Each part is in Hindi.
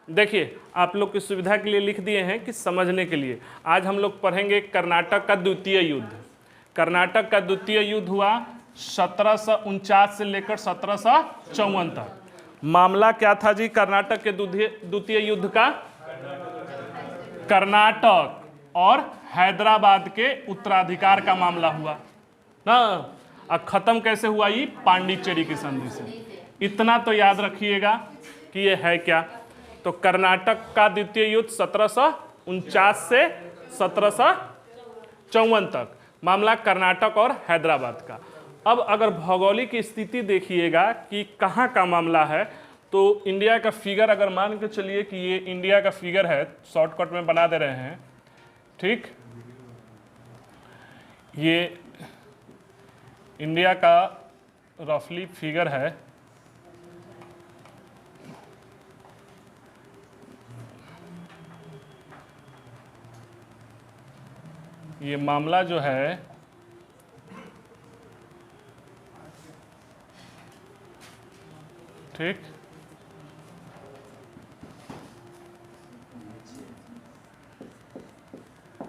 देखिए आप लोग की सुविधा के लिए लिख दिए हैं कि समझने के लिए। आज हम लोग पढ़ेंगे कर्नाटक का द्वितीय युद्ध। कर्नाटक का द्वितीय युद्ध हुआ 1749 से लेकर 1754 तक। मामला क्या था जी कर्नाटक के द्वितीय युद्ध का? कर्नाटक और हैदराबाद के उत्तराधिकार का मामला हुआ ना। अब खत्म कैसे हुआ? ये पांडिचेरी की संधि से। इतना तो याद रखिएगा कि ये है क्या। तो कर्नाटक का द्वितीय युद्ध 1749 से 1754 तक, मामला कर्नाटक और हैदराबाद का। अब अगर भौगोलिक स्थिति देखिएगा कि कहाँ का मामला है, तो इंडिया का फिगर अगर मान के चलिए कि ये इंडिया का फिगर है, शॉर्टकट में बना दे रहे हैं, ठीक। ये इंडिया का रफली फिगर है। ये मामला जो है ठीक,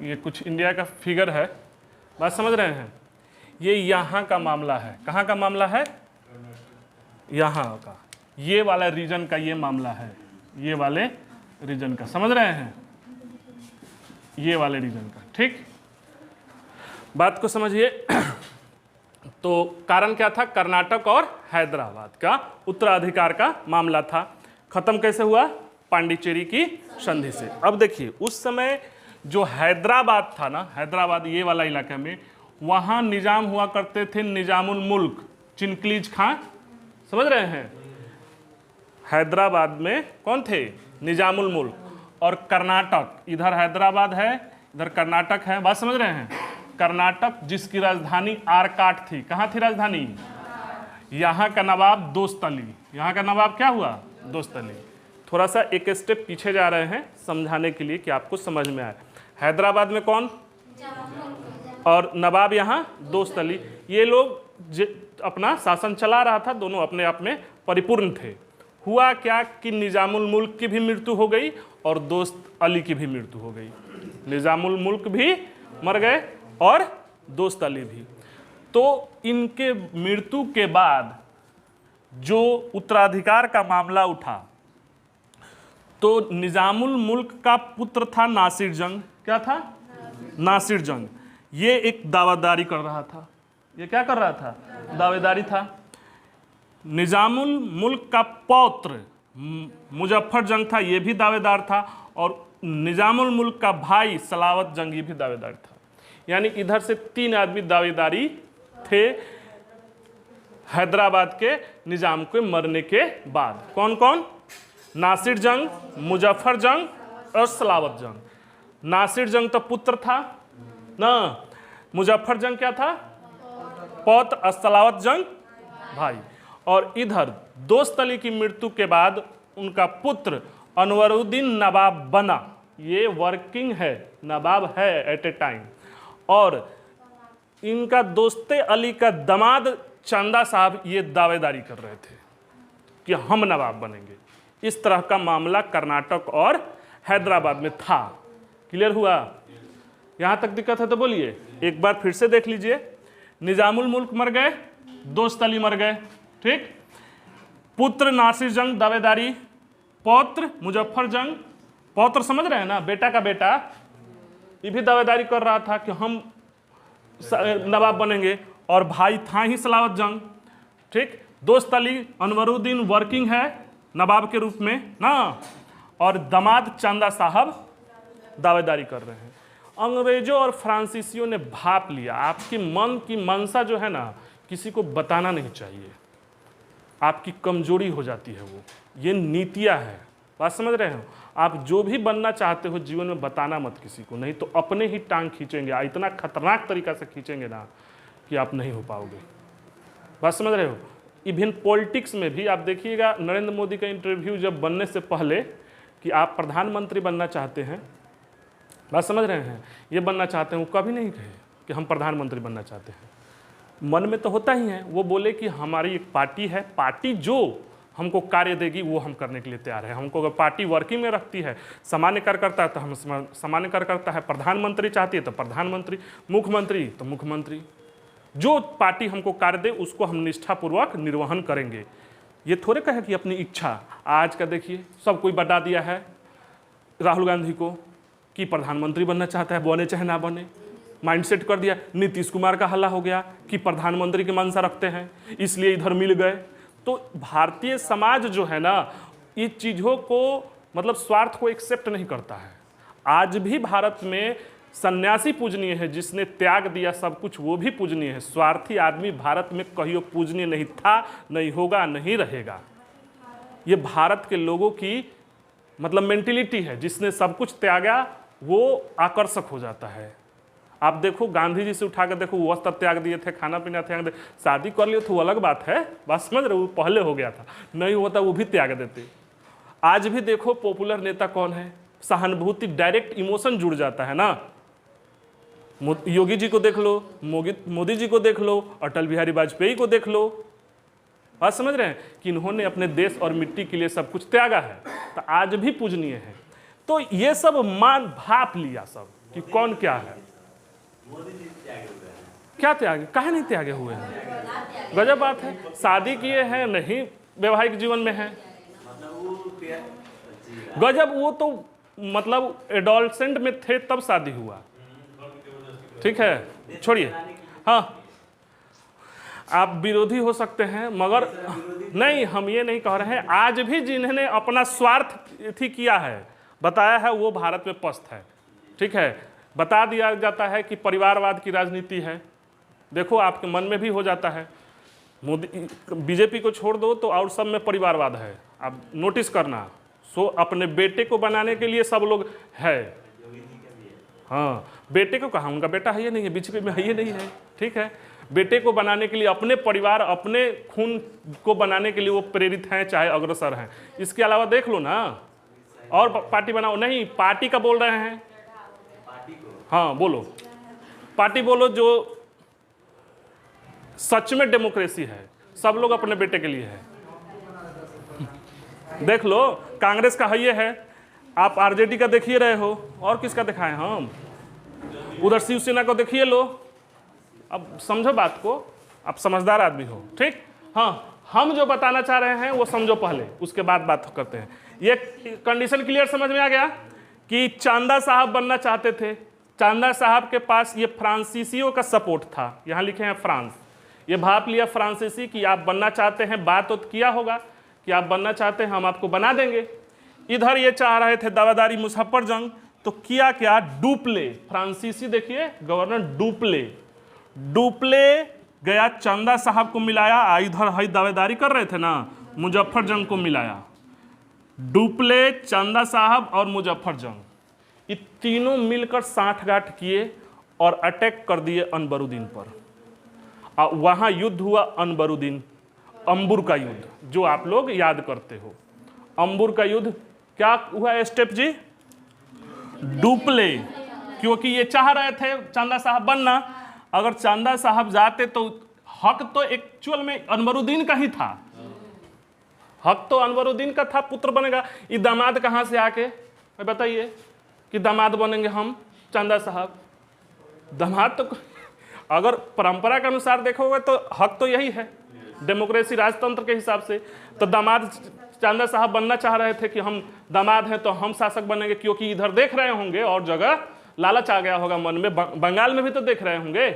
ये कुछ इंडिया का फिगर है, बात समझ रहे हैं। ये यहाँ का मामला है। कहाँ का मामला है? यहाँ का, ये वाला रीजन का ये मामला है, ये वाले रीजन का, समझ रहे हैं, ये वाले रीजन का, ठीक। बात को समझिए। तो कारण क्या था? कर्नाटक और हैदराबाद का उत्तराधिकार का मामला था। खत्म कैसे हुआ? पांडिचेरी की संधि से। अब देखिए उस समय जो हैदराबाद था ना, हैदराबाद ये वाला इलाका में, वहाँ निजाम हुआ करते थे निजामुल मुल्क चिनक्लीज खां, समझ रहे हैं। हैदराबाद में कौन थे? निजामुल मुल्क। और कर्नाटक, इधर हैदराबाद है, इधर कर्नाटक है, बात समझ रहे हैं। कर्नाटक जिसकी राजधानी आरकाट थी। कहाँ थी राजधानी? यहाँ का नवाब दोस्तली। यहाँ का नवाब क्या हुआ? दोस्तली। थोड़ा सा एक स्टेप पीछे जा रहे हैं समझाने के लिए कि आपको समझ में आए। हैदराबाद में कौन? और नवाब यहाँ दोस्तली। ये लोग अपना शासन चला रहा था, दोनों अपने आप में परिपूर्ण थे। हुआ क्या कि निजामुल मुल्क की भी मृत्यु हो गई और दोस्त अली की भी मृत्यु हो गई। निजामुल मुल्क भी मर गए और दोस्त अली भी। तो इनके मृत्यु के बाद जो उत्तराधिकार का मामला उठा, तो निजामुल मुल्क का पुत्र था नासिर जंग। क्या था? नासिर जंग। ये एक दावेदारी कर रहा था। ये क्या कर रहा था? दावेदारी था। निजामुल मुल्क का पौत्र मुजफ्फर जंग था, ये भी दावेदार था। और निजामुल मुल्क का भाई सलावत जंग ये भी दावेदार था। यानी इधर से 3 आदमी दावेदारी थे हैदराबाद के निजाम के मरने के बाद। कौन कौन? नासिर जंग, मुजफ्फर जंग और सलावत जंग। नासिर जंग तो पुत्र था ना, मुजफ्फर जंग क्या था? पौत्र, और सलावत जंग भाई। और इधर दोस्त अली की मृत्यु के बाद उनका पुत्र अनवरुद्दीन नवाब बना। ये वर्किंग है, नवाब है एट ए टाइम। और इनका दोस्ते अली का दामाद चंदा साहब ये दावेदारी कर रहे थे कि हम नवाब बनेंगे। इस तरह का मामला कर्नाटक और हैदराबाद में था। क्लियर हुआ? यहाँ तक दिक्कत है तो बोलिए। एक बार फिर से देख लीजिए। निजामुल मुल्क मर गए, दोस्त अली मर गए, ठीक। पुत्र नासिर जंग दावेदारी, पौत्र मुजफ्फर जंग, पौत्र समझ रहे हैं ना, बेटा का बेटा, ये भी दावेदारी कर रहा था कि हम नवाब बनेंगे। और भाई था ही सलावत जंग, ठीक। दोस्त अली अनवरुद्दीन वर्किंग है नवाब के रूप में ना, और दामाद चंदा साहब दावेदारी कर रहे हैं। अंग्रेजों और फ्रांसीसियों ने भाप लिया। आपकी मन की मनसा जो है ना, किसी को बताना नहीं चाहिए, आपकी कमजोरी हो जाती है वो। ये नीतियाँ है, बात समझ रहे हो। आप जो भी बनना चाहते हो जीवन में बताना मत किसी को, नहीं तो अपने ही टांग खींचेंगे। इतना खतरनाक तरीका से खींचेंगे ना कि आप नहीं हो पाओगे। बात समझ रहे हो। इवन पॉलिटिक्स में भी आप देखिएगा, नरेंद्र मोदी का इंटरव्यू जब बनने से पहले कि आप प्रधानमंत्री बनना चाहते हैं, बात समझ रहे हैं, ये बनना चाहते हैं, वो कभी नहीं कहे कि हम प्रधानमंत्री बनना चाहते हैं। मन में तो होता ही है। वो बोले कि हमारी एक पार्टी है, पार्टी जो हमको कार्य देगी वो हम करने के लिए तैयार है। हमको अगर पार्टी वर्किंग में रखती है, सामान्य कार्यकर्ता है तो हम सामान्य कार्यकर्ता है, प्रधानमंत्री चाहती है तो प्रधानमंत्री, मुख्यमंत्री तो मुख्यमंत्री, जो पार्टी हमको कार्य दे उसको हम निष्ठापूर्वक निर्वहन करेंगे। ये थोड़े कहे कि अपनी इच्छा। आज का देखिए सब कोई बता दिया है राहुल गांधी को कि प्रधानमंत्री बनना चाहता है, बने चाहे ना बने, माइंडसेट कर दिया। नीतीश कुमार का हल्ला हो गया कि प्रधानमंत्री की मंशा रखते हैं इसलिए इधर मिल गए। तो भारतीय समाज जो है ना, ये चीज़ों को मतलब स्वार्थ को एक्सेप्ट नहीं करता है। आज भी भारत में सन्यासी पूजनीय है, जिसने त्याग दिया सब कुछ वो भी पूजनीय है। स्वार्थी आदमी भारत में कहियो पूजनीय नहीं था, नहीं होगा, नहीं रहेगा। ये भारत के लोगों की मतलब मेंटिलिटी है, जिसने सब कुछ त्यागा वो आकर्षक हो जाता है। आप देखो गांधी जी से उठा कर देखो, वो वस्त्र त्याग दिए थे, खाना पीना त्याग दिए, शादी कर लिए तो वो अलग बात है, बात समझ रहे हो, वो पहले हो गया था, नहीं होता वो भी त्याग देते। आज भी देखो पॉपुलर नेता कौन है, सहानुभूति, डायरेक्ट इमोशन जुड़ जाता है ना। योगी जी को देख लो, मोदी जी को देख लो, अटल बिहारी वाजपेयी को देख लो। बात समझ रहे हैं कि इन्होंने अपने देश और मिट्टी के लिए सब कुछ त्यागा है, तो आज भी पूजनीय है। तो ये सब मान भाप लिया सब कि कौन क्या है। क्या त्यागे, काहे नहीं त्यागे हुए हैं, गजब बात है। शादी किए हैं, नहीं वैवाहिक जीवन में है, गजब। वो तो मतलब एडोलसेंट में थे तब शादी हुआ, ठीक है, छोड़िए। हाँ, आप विरोधी हो सकते हैं मगर नहीं, हम ये नहीं कह रहे हैं। आज भी जिन्होंने अपना स्वार्थ थी किया है, बताया है, वो भारत में पस्त है, ठीक है। बता दिया जाता है कि परिवारवाद की राजनीति है। देखो आपके मन में भी हो जाता है, मोदी बीजेपी को छोड़ दो तो और सब में परिवारवाद है। आप नोटिस करना, सो अपने बेटे को बनाने के लिए सब लोग है। हाँ, बेटे को कहा, उनका बेटा है ये नहीं है, बीजेपी में है ये नहीं है, ठीक है। बेटे को बनाने के लिए, अपने परिवार, अपने खून को बनाने के लिए वो प्रेरित हैं, चाहे अग्रसर हैं। इसके अलावा देख लो ना, और पार्टी बनाओ, नहीं पार्टी का बोल रहे हैं। हाँ बोलो, पार्टी बोलो जो सच में डेमोक्रेसी है, सब लोग अपने बेटे के लिए है। देख लो, कांग्रेस का है ये है, आप आरजेडी का देखिए रहे हो, और किसका दिखाएं हम, उधर शिवसेना को देखिए लो। अब समझो बात को, आप समझदार आदमी हो, ठीक। हाँ, हम जो बताना चाह रहे हैं वो समझो पहले, उसके बाद बात करते हैं। ये कंडीशन क्लियर समझ में आ गया कि चांदा साहब बनना चाहते थे। चांदा साहब के पास ये फ्रांसीसियों का सपोर्ट था, यहाँ लिखे हैं फ्रांस। ये भाप लिया फ्रांसीसी कि आप बनना चाहते हैं, बात तो किया होगा कि आप बनना चाहते हैं, हम आपको बना देंगे। इधर ये चाह रहे थे दावेदारी मुजफ्फरजंग, तो किया क्या, डुप्ले, फ्रांसीसी देखिए गवर्नर डुप्ले गया चांदा साहब को मिलाया, इधर हई दावेदारी कर रहे थे ना, मुजफ्फरजंग को मिलाया। डुप्ले, चांदा साहब और मुजफ्फरजंग, ये तीनों मिलकर साठगांठ किए और अटैक कर दिए अनबरुद्दीन पर। वहां युद्ध हुआ अनबरुद्दीन, अंबुर का युद्ध, जो आप लोग याद करते हो। अंबुर का युद्ध क्या हुआ स्टेप जी, डुप्ले, क्योंकि ये चाह रहे थे चांदा साहब बनना। अगर चांदा साहब जाते तो हक तो एक्चुअल में अनवरुद्दीन का ही था, हक तो अनवरुद्दीन का था, पुत्र बनेगा। ये दामाद कहाँ से आके बताइए कि दामाद बनेंगे हम चांदा साहब, दामाद तो अगर परंपरा के अनुसार देखोगे तो हक तो यही है, डेमोक्रेसी राजतंत्र के हिसाब से। तो दामाद चांदा साहब बनना चाह रहे थे कि हम दामाद हैं तो हम शासक बनेंगे, क्योंकि इधर देख रहे होंगे और जगह लालच आ गया होगा मन में, बंगाल में भी तो देख रहे होंगे,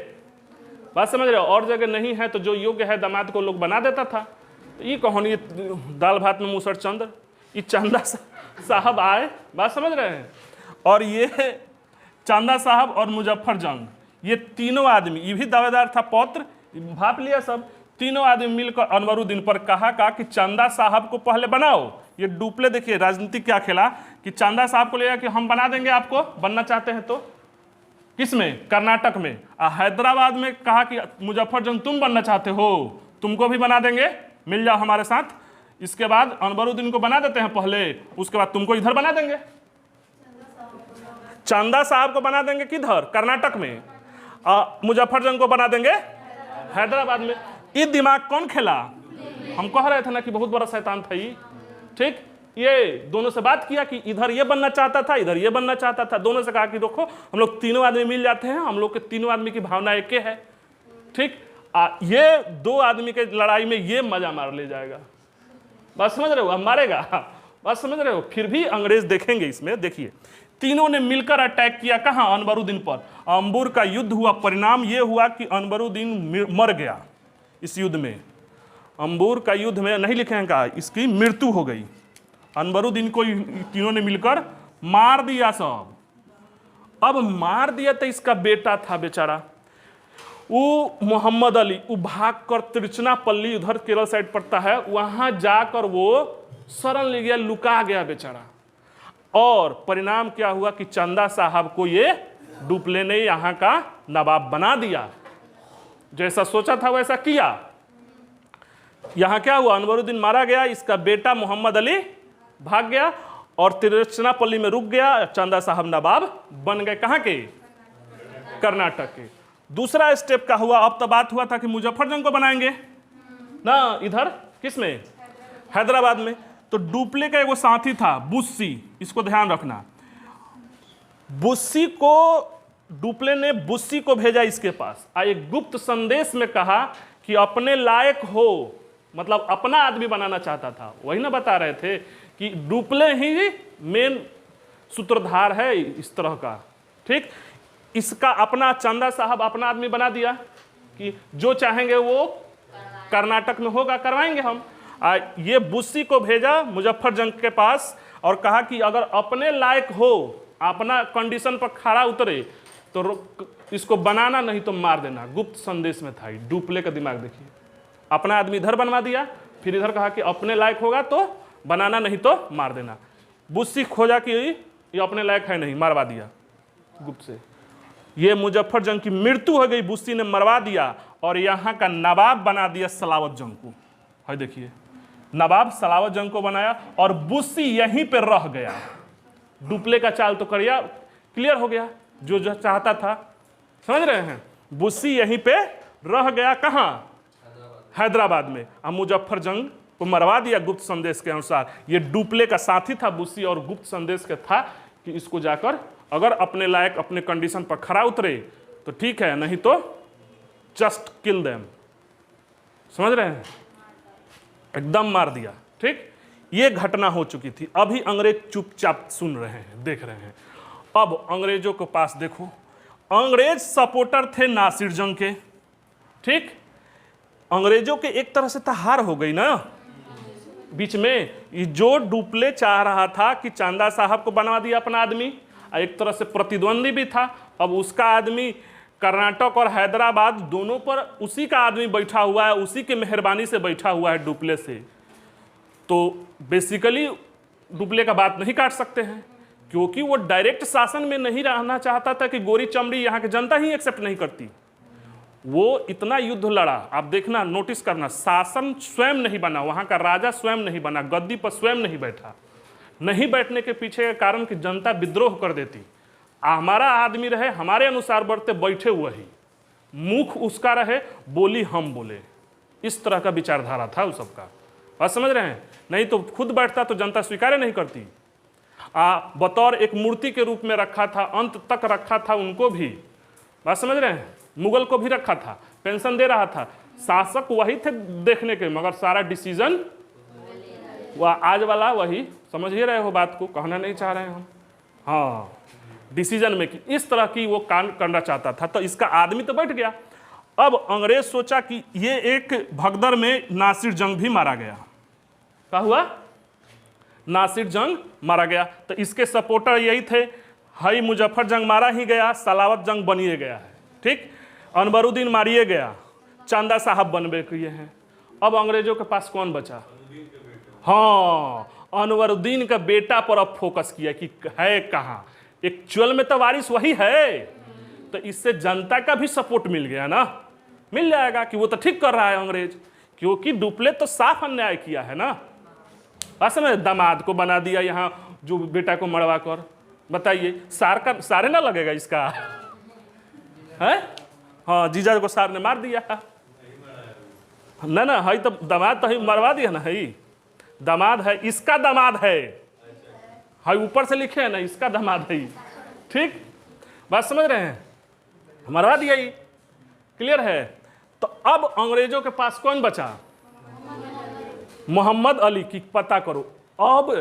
बात समझ रहे हो, और जगह नहीं है तो जो योग्य है दामाद को लोग बना देता था। तो ये कहानी दाल भात में मूसर चंद्र, ये चांदा साहब आए, बात समझ रहे हैं। और ये चांदा साहब और मुजफ्फरजंग, ये तीनों आदमी, ये भी दावेदार था, पौत्र, भाप लिया सब। तीनों आदमी मिलकर अनवरुद्दीन पर कहा कि चांदा साहब को पहले बनाओ। ये डुप्ले देखिए राजनीति क्या खेला कि चांदा साहब को लिया कि हम बना देंगे, आपको बनना चाहते हैं तो। किसमें, कर्नाटक में। हैदराबाद में कहा कि मुजफ्फरजंग तुम बनना चाहते हो, तुमको भी बना देंगे, मिल जाओ हमारे साथ। इसके बाद अनवरुद्दीन को बना देते हैं पहले, उसके बाद तुमको इधर बना देंगे, चांदा साहब को बना देंगे किधर, कर्नाटक में, मुजफ्फरजंग को बना देंगे हैदराबाद में। ये दिमाग कौन खेला, हम कह रहे थे ना कि बहुत बड़ा शैतान था ये, ठीक। ये दोनों से बात किया कि इधर ये बनना चाहता था, इधर ये बनना चाहता था। दोनों से कहा कि देखो हम लोग तीनों आदमी मिल जाते हैं, हम लोग के तीनों आदमी की भावना एक है, ठीक। ये दो आदमी के लड़ाई में ये मजा मार ले जाएगा, बात समझ रहे हो, अब मारेगा, बात समझ रहे हो। फिर भी अंग्रेज देखेंगे इसमें, देखिए तीनों ने मिलकर अटैक किया कहाँ, अनवरुद्दीन पर। अंबुर का युद्ध हुआ, परिणाम ये हुआ कि अनवरुद्दीन मर गया इस युद्ध में। अंबुर का युद्ध में नहीं लिखे हैं, कहा इसकी मृत्यु हो गई। अनवरुद्दीन को तीनों ने मिलकर मार दिया सब। अब मार दिया तो इसका बेटा था बेचारा, वो मोहम्मद अली, वो भाग कर तिरुचनापल्ली, उधर केरल साइड पड़ता है, वहां जाकर वो शरण ले गया, लुका गया बेचारा। और परिणाम क्या हुआ कि चंदा साहब को ये डुप्ले ने यहाँ का नवाब बना दिया। जैसा सोचा था वैसा किया। यहाँ क्या हुआ, अनवरुद्दीन मारा गया, इसका बेटा मोहम्मद अली भाग गया और तिरुचनापल्ली में रुक गया। चंदा साहब नवाब बन गए, कहाँ के, कर्नाटक के। दूसरा स्टेप का हुआ, अब तो बात हुआ था कि मुजफ्फरजंग को बनाएंगे ना, इधर किसमें, हैदराबाद में। तो डुप्ले का एक साथी था बुस्सी, इसको ध्यान रखना। बुस्सी को, डुप्ले ने बुस्सी को भेजा इसके पास, एक गुप्त संदेश में कहा कि अपने लायक हो, मतलब अपना आदमी बनाना चाहता था। वही ना बता रहे थे कि डुप्ले ही मेन सूत्रधार है इस तरह का, ठीक। इसका अपना चंदा साहब अपना आदमी बना दिया कि जो चाहेंगे वो कर्नाटक में होगा, करवाएंगे हम। ये बुस्सी को भेजा मुजफ्फरजंग के पास और कहा कि अगर अपने लायक हो, अपना कंडीशन पर खड़ा उतरे तो इसको बनाना, नहीं तो मार देना। गुप्त संदेश में था। डुप्ले का दिमाग देखिए, अपना आदमी इधर बनवा दिया, फिर इधर कहा कि अपने लायक होगा तो बनाना, नहीं तो मार देना। बुस्सी खोजा कि ये अपने लायक है नहीं, मरवा दिया गुप्त से। ये मुजफ्फरजंग की मृत्यु हो गई, बुस्सी ने मरवा दिया और यहाँ का नवाब बना दिया सलावत जंग को। है देखिए, नवाब सलावत जंग को बनाया और बुस्सी यहीं पे रह गया। डुप्ले का चाल तो क्लियर हो गया, जो जो चाहता था, समझ रहे हैं। बुस्सी यहीं पे रह गया, कहाँ, हैदराबाद में। अब मुजफ्फरजंग को मरवा दिया गुप्त संदेश के अनुसार। ये डुप्ले का साथी था बुस्सी और गुप्त संदेश का था कि इसको जाकर अगर अपने लायक, अपने कंडीशन पर खरा उतरे तो ठीक है, नहीं तो जस्ट किल देम। समझ रहे हैं, एकदम मार दिया, ठीक। ये घटना हो चुकी थी। अभी अंग्रेज चुपचाप सुन रहे हैं, देख रहे हैं। अब अंग्रेजों के पास देखो, अंग्रेज सपोर्टर थे नासिर जंग के, ठीक। अंग्रेजों के एक तरह से तो हार हो गई ना बीच में। ये जो डुप्ले चाह रहा था कि चंदा साहब को बनवा दिया अपना आदमी, एक तरह से प्रतिद्वंदी भी था। अब उसका आदमी कर्नाटक और हैदराबाद दोनों पर उसी का आदमी बैठा हुआ है, उसी के मेहरबानी से बैठा हुआ है डुप्ले से। तो बेसिकली डुप्ले का बात नहीं काट सकते हैं, क्योंकि वो डायरेक्ट शासन में नहीं रहना चाहता था कि गोरी चमड़ी यहाँ की जनता ही एक्सेप्ट नहीं करती। वो इतना युद्ध लड़ा, आप देखना, नोटिस करना, शासन स्वयं नहीं बना, वहाँ का राजा स्वयं नहीं बना, गद्दी पर स्वयं नहीं बैठा। नहीं बैठने के पीछे का कारण कि जनता विद्रोह कर देती। हमारा आदमी रहे, हमारे अनुसार बढ़ते, बैठे हुए ही, मुख उसका रहे, बोली हम बोले, इस तरह का विचारधारा था उस सबका। बात समझ रहे हैं। नहीं तो खुद बैठता तो जनता स्वीकार नहीं करती। बतौर एक मूर्ति के रूप में रखा था, अंत तक रखा था उनको भी। बात समझ रहे हैं। मुगल को भी रखा था, पेंशन दे रहा था, शासक वही थे देखने के, मगर सारा डिसीजन वह आज वाला वही। समझ ही रहे हो बात को, कहना नहीं चाह रहे हैं हम। हाँ, डिसीजन मेकिंग इस तरह की वो काम करना चाहता था। तो इसका आदमी तो बैठ गया। अब अंग्रेज सोचा कि ये एक भगदड़ में नासिर जंग भी मारा गया। क्या हुआ, नासिर जंग मारा गया। तो इसके सपोर्टर यही थे, हई मुजफ्फरजंग मारा ही गया, सलावत जंग बनिए गया है, ठीक। अनवरुद्दीन मारिए गया, चंदा साहब बनबे किए हैं। अब अंग्रेजों के पास कौन बचा, हाँ, अनवरुद्दीन का बेटा पर अब फोकस किया कि है कहाँ। एक्चुअल में तो वारिस वही है, तो इससे जनता का भी सपोर्ट मिल गया ना, मिल जाएगा कि वो तो ठीक कर रहा है अंग्रेज, क्योंकि डुप्ले तो साफ अन्याय किया है ना। बस में दामाद को बना दिया यहाँ, जो बेटा को मरवा कर, बताइए सारे ना लगेगा इसका है। हाँ, जीजा को सार ने मार दिया, ना ना, है तो दामाद तो है, मरवा दिया ना, है दामाद है, इसका दामाद है ऊपर से लिखे है ना, इसका दामाद है। ठीक, बात समझ रहे हैं, मरवा दिया ही, क्लियर है। तो अब अंग्रेजों के पास कौन बचा? मोहम्मद अली की, पता करो। अब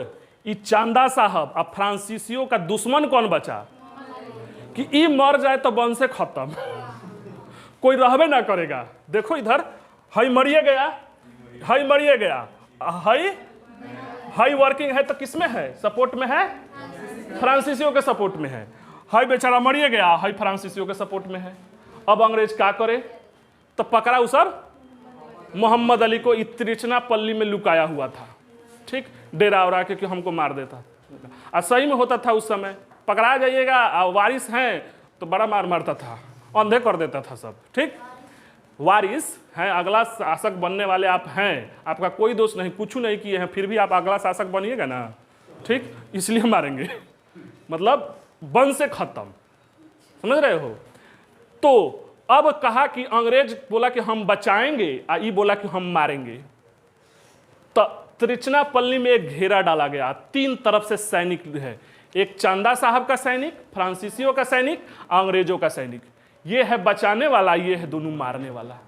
ये चांदा साहब अब फ्रांसीसियों का दुश्मन कौन बचा कि ये मर जाए तो वंश से खत्म, कोई रहबे ना करेगा। देखो इधर, हई मरिए गया, हई मरिए गया, हई वर्किंग है तो किसमें है? सपोर्ट में है, फ्रांसीसियों के सपोर्ट में है। हई बेचारा मरिए गया, हई फ्रांसीसियों के सपोर्ट में है। अब अंग्रेज क्या करे? तो पकड़ा उस मोहम्मद अली को, त्रिचनापल्ली में लुकाया हुआ था। ठीक, डेरा उड़ा के कि हमको मार देता, और सही में होता था उस समय। पकड़ा जाइएगा, वारिस हैं तो बड़ा मार मारता था, अंधे कर देता था सब। ठीक, वारिस हैं, अगला शासक बनने वाले आप हैं, आपका कोई दोष नहीं, कुछ नहीं किए हैं, फिर भी आप अगला शासक बनिएगा ना, ठीक, इसलिए मारेंगे, मतलब वंश से खत्म, समझ रहे हो। तो अब कहा कि अंग्रेज बोला कि हम बचाएंगे, ये बोला कि हम मारेंगे। तो त्रिचनापल्ली में एक घेरा डाला गया, 3 तरफ से सैनिक है, एक चांदा साहब का सैनिक, फ्रांसीसियों का सैनिक, अंग्रेजों का सैनिक। ये है बचाने वाला, ये है दोनों मारने वाला।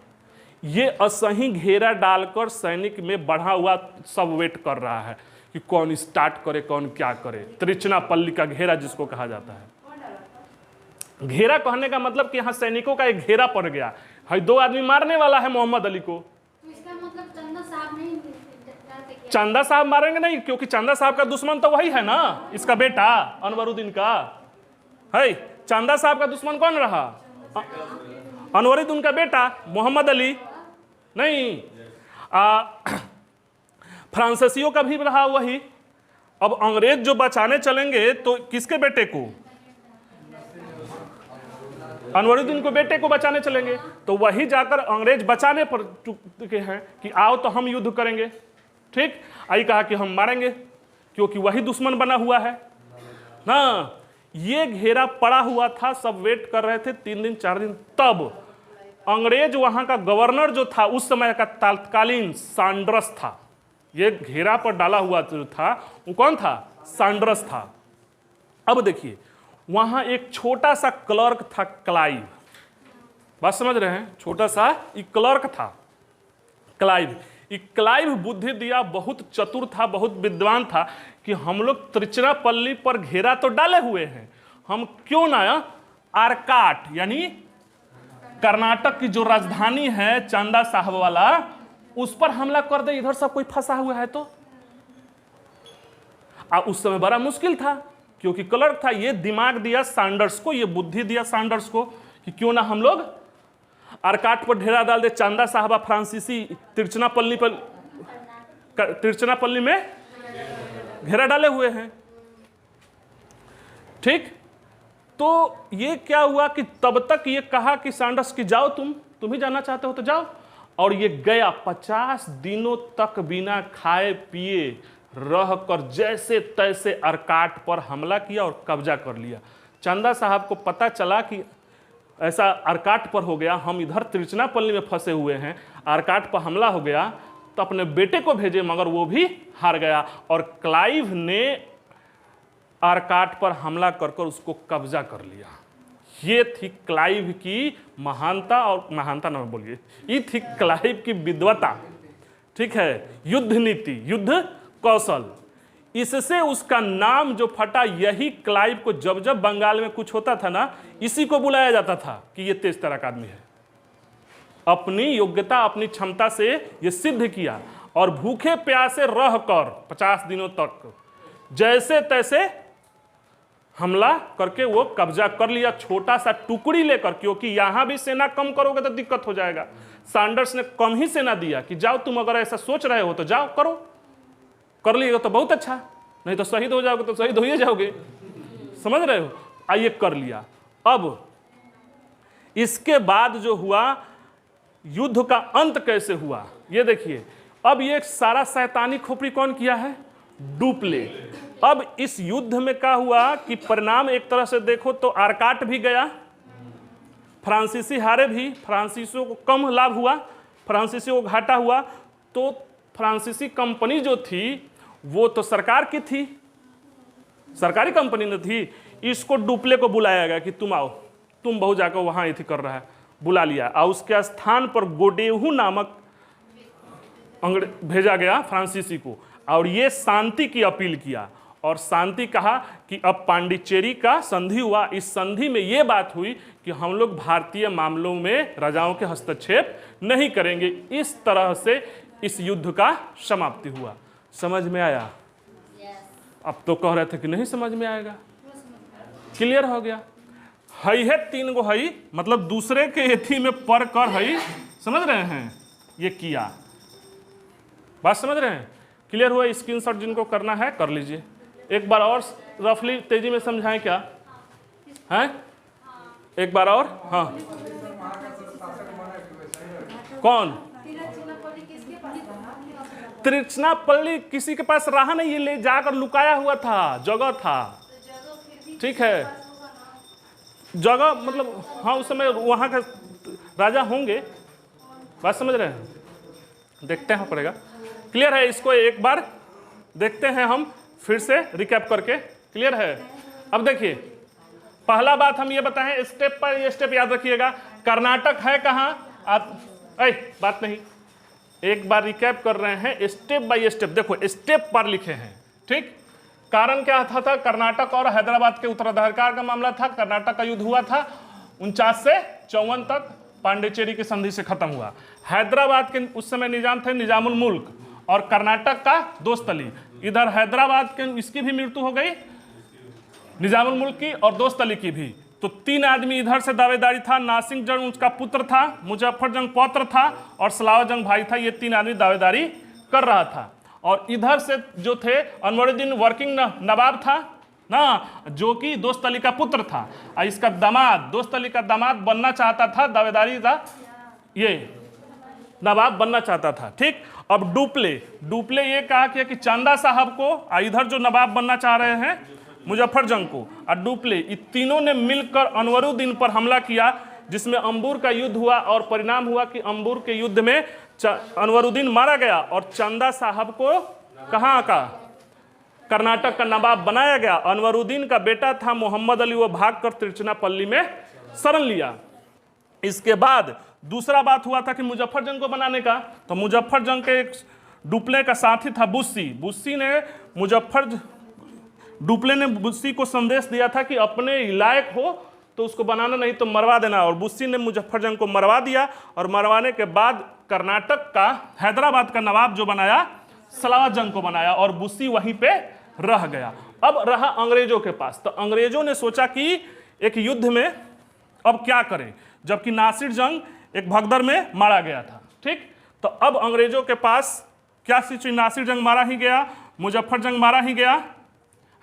ये असही घेरा डालकर सैनिक में बढ़ा हुआ सब वेट कर रहा है कि कौन स्टार्ट करे, कौन क्या करे। त्रिचनापल्ली का घेरा जिसको कहा जाता है। घेरा कहने का मतलब कि यहाँ सैनिकों का एक घेरा पड़ गया है, 2 आदमी मारने वाला है मोहम्मद अली को। तो इसका मतलब चंदा साहब नहीं डरते क्या? चंदा साहब मारेंगे नहीं, क्योंकि चंदा साहब का दुश्मन तो वही है ना, इसका बेटा अनवरुद्दीन का है। चंदा साहब का दुश्मन कौन रहा? अनवरुद्दीन का बेटा मोहम्मद अली नहीं, फ्रांसीसियों का भी रहा वही। अब अंग्रेज जो बचाने चलेंगे तो किसके बेटे को? अनवरुद्दीन को बेटे को बचाने चलेंगे, तो वही जाकर अंग्रेज बचाने पर चुके हैं कि आओ तो हम युद्ध करेंगे। ठीक, आई कहा कि हम मारेंगे, क्योंकि वही दुश्मन बना हुआ है ना। ये घेरा पड़ा हुआ था, सब वेट कर रहे थे 3 दिन 4 दिन। तब अंग्रेज वहां का गवर्नर जो था उस समय का तत्कालीन सैंडर्स था। ये घेरा पर डाला हुआ जो था वो कौन था? सैंडर्स था। अब देखिए, वहां एक छोटा सा क्लर्क था, क्लाइव। बात समझ रहे हैं? छोटा सा एक क्लर्क था, क्लाइव। क्लाइव बुद्धि दिया, बहुत चतुर था, बहुत विद्वान था कि हम लोग त्रिचनापल्ली पर घेरा तो डाले हुए हैं, हम क्यों ना आरकाट यानी कर्नाटक की जो राजधानी है चांदा साहब वाला, उस पर हमला कर दे। इधर सब कोई फंसा हुआ है तो उस समय बड़ा मुश्किल था, क्योंकि क्लर्क था। ये दिमाग दिया सैंडर्स को, ये बुद्धि दिया सैंडर्स को कि क्यों ना हम लोग आरकाट पर ढेरा डाल दे। चांदा साहबा फ्रांसीसी त्रिचनापल्ली में घेरा डाले हुए हैं। ठीक, तो ये क्या हुआ कि तब तक ये कहा कि सैंडर्स की जाओ, तुम ही जाना चाहते हो तो जाओ। और ये गया, 50 दिनों तक बिना खाए पिए रहकर जैसे तैसे आरकाट पर हमला किया और कब्जा कर लिया। चांदा साहब को पता चला कि ऐसा आरकाट पर हो गया, हम इधर त्रिचनापल्ली में फंसे हुए हैं, आरकाट पर हमला हो गया, तो अपने बेटे को भेजे, मगर वो भी हार गया। और क्लाइव ने आरकाट पर हमला कर उसको कब्जा कर लिया। ये थी क्लाइव की महानता, और महानता ना बोलिए, ये थी क्लाइव की विद्वता। ठीक है, युद्ध नीति, युद्ध कौशल, इससे उसका नाम जो फटा, यही क्लाइव को जब जब बंगाल में कुछ होता था ना, इसी को बुलाया जाता था कि ये तेज तर्क आदमी है। अपनी योग्यता, अपनी क्षमता से ये सिद्ध किया, और भूखे प्यासे रहकर 50 दिनों तक जैसे तैसे हमला करके वो कब्जा कर लिया, छोटा सा टुकड़ी लेकर। क्योंकि यहां भी सेना कम करोगे तो दिक्कत हो जाएगा। सैंडर्स ने कम ही सेना दिया कि जाओ, तुम अगर ऐसा सोच रहे हो तो जाओ, करो, कर लिएगा तो बहुत अच्छा, नहीं तो शहीद हो जाओगे तो शहीद हो ही जाओगे, समझ रहे हो। आइए, कर लिया। अब इसके बाद जो हुआ, युद्ध का अंत कैसे हुआ ये देखिए। अब ये सारा शैतानी खोपड़ी कौन किया है? डुप्ले। अब इस युद्ध में क्या हुआ कि परिणाम एक तरह से देखो तो आरकाट भी गया, फ्रांसीसी हारे भी, फ्रांसीसियों को कम लाभ हुआ, फ्रांसीसियों को घाटा हुआ तो फ्रांसीसी कंपनी जो थी वो तो सरकार की थी, सरकारी कंपनी न थी। इसको डुप्ले को बुलाया गया कि तुम आओ, तुम बहु जाकर वहाँ इति कर रहा है, बुला लिया और उसके स्थान पर गोडेहू नामक भेजा गया फ्रांसीसी को, और ये शांति की अपील किया और शांति कहा कि अब पांडिचेरी का संधि हुआ। इस संधि में ये बात हुई कि हम लोग भारतीय मामलों में राजाओं के हस्तक्षेप नहीं करेंगे। इस तरह से इस युद्ध का समाप्ति हुआ। समझ में आया? अब तो कह रहे थे कि नहीं समझ में आएगा। क्लियर हो गया? हई है 3 गो हई, मतलब दूसरे के एथी में पर कर हई, समझ रहे हैं? ये किया, बात समझ रहे हैं? क्लियर हुआ? स्क्रीनशॉट जिनको करना है कर लीजिए। एक बार और रफली तेजी में समझाएं क्या हैं? एक बार और। हाँ, कौन? तिरुचिरापल्ली किसी के पास रहा नहीं, ये ले जाकर लुकाया हुआ था, जगह था। ठीक है, जगह मतलब हाँ उस समय वहाँ का राजा होंगे, बात समझ रहे हैं? देखते हैं पड़ेगा। क्लियर है? इसको एक बार देखते हैं हम फिर से रिकैप करके। क्लियर है? अब देखिए, पहला बात हम ये बताएं, स्टेप पर ये स्टेप याद रखिएगा। कर्नाटक है कहाँ? आप बात नहीं, एक बार रिकैप कर रहे हैं स्टेप बाय स्टेप। देखो स्टेप पर लिखे हैं, ठीक? कारण क्या था? कर्नाटक और हैदराबाद के उत्तराधिकार का मामला था। कर्नाटक का युद्ध हुआ था 49 से 54 तक, पांडिचेरी की संधि से खत्म हुआ। हैदराबाद के उस समय निजाम थे निजामुल मुल्क और कर्नाटक का दोस्तली। इधर हैदराबाद के इसकी भी मृत्यु हो गई, निजामुल मुल्क की और दोस्तली की भी। तो 3 आदमी इधर से दावेदारी था। नासिर जंग उसका पुत्र था, मुजफ्फर जंग पौत्र था और सलावत जंग भाई था। ये 3 आदमी दावेदारी कर रहा था। और इधर से जो थे अनवरुद्दीन वर्किंग नवाब था ना, जो कि दोस्त अली का पुत्र था, और इसका दामाद दोस्त अली का दामाद बनना चाहता था, दावेदारी था, ये नवाब बनना चाहता था। ठीक, अब डुप्ले ये कहा कि चंदा साहब को, इधर जो नवाब बनना चाह रहे हैं मुजफ्फर जंग को और डुप्ले, ये तीनों ने मिलकर अनवरुद्दीन पर हमला किया, जिसमें अंबूर का युद्ध हुआ और परिणाम हुआ कि अंबूर के युद्ध में अनवरुद्दीन मारा गया और चंदा साहब को कहाँ का, कर्नाटक का नवाब बनाया गया। अनवरुद्दीन का बेटा था मोहम्मद अली, वो भागकर तिरुचिरापल्ली में शरण लिया। इसके बाद दूसरा बात हुआ था कि मुजफ्फर जंग को बनाने का, तो मुजफ्फर जंग के एक डुप्ले का साथी था बुस्सी ने डुप्ले ने बुस्सी को संदेश दिया था कि अपने लायक हो तो उसको बनाना, नहीं तो मरवा देना। और बुस्सी ने मुजफ्फर जंग को मरवा दिया और मरवाने के बाद कर्नाटक का हैदराबाद का नवाब जो बनाया सलावत जंग को बनाया और बुस्सी वहीं पे रह गया। अब रहा अंग्रेजों के पास, तो अंग्रेजों ने सोचा कि एक युद्ध में अब क्या करें, जबकि नासिर जंग एक भगदड़ में मारा गया था। ठीक, तो अब अंग्रेजों के पास क्या सिचुएशन, नासिर जंग मारा ही गया, मुजफ्फर जंग मारा ही गया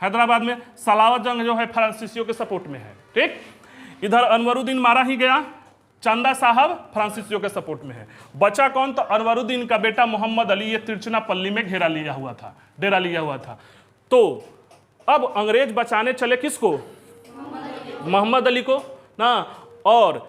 हैदराबाद में, सलावत जंग जो है फ्रांसीसियों के सपोर्ट में है। ठीक, इधर अनवरुद्दीन मारा ही गया, चंदा साहब फ्रांसीसियों के सपोर्ट में है। बचा कौन? तो अनवरुद्दीन का बेटा मोहम्मद अली, ये तिरुचिरापल्ली में डेरा लिया हुआ था। तो अब अंग्रेज बचाने चले किसको? मोहम्मद अली को ना, और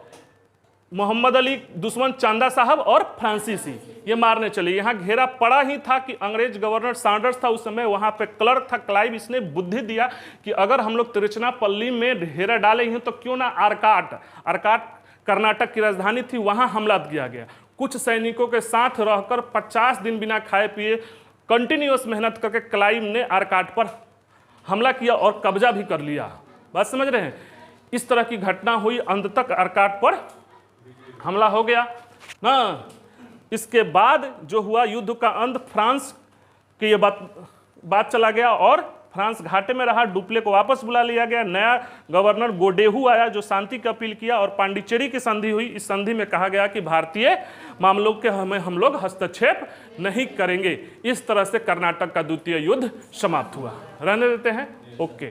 मोहम्मद अली दुश्मन चंदा साहब और फ्रांसीसी ये मारने चले। यहाँ घेरा पड़ा ही था कि अंग्रेज गवर्नर सैंडर्स था उस समय, वहाँ पे क्लर्क था क्लाइव। इसने बुद्धि दिया कि अगर हम लोग तिरुचिरापल्ली में घेरा डाले हैं तो क्यों ना आरकाट कर्नाटक की राजधानी थी, वहाँ हमला किया गया। कुछ सैनिकों के साथ रहकर 50 दिन बिना खाए पिए कंटिन्यूअस मेहनत करके क्लाइव ने आरकाट पर हमला किया और कब्जा भी कर लिया। बात समझ रहे हैं? इस तरह की घटना हुई, अंत तक आरकाट पर हमला हो गया ना। इसके बाद जो हुआ युद्ध का अंत, फ्रांस की ये बात चला गया और फ्रांस घाटे में रहा। डुप्ले को वापस बुला लिया गया। नया गवर्नर गोडेहू आया जो शांति की अपील किया और पांडिचेरी की संधि हुई। इस संधि में कहा गया कि भारतीय मामलों के हम लोग हस्तक्षेप नहीं करेंगे। इस तरह से कर्नाटक का द्वितीय युद्ध समाप्त हुआ। रहने देते हैं, ओके।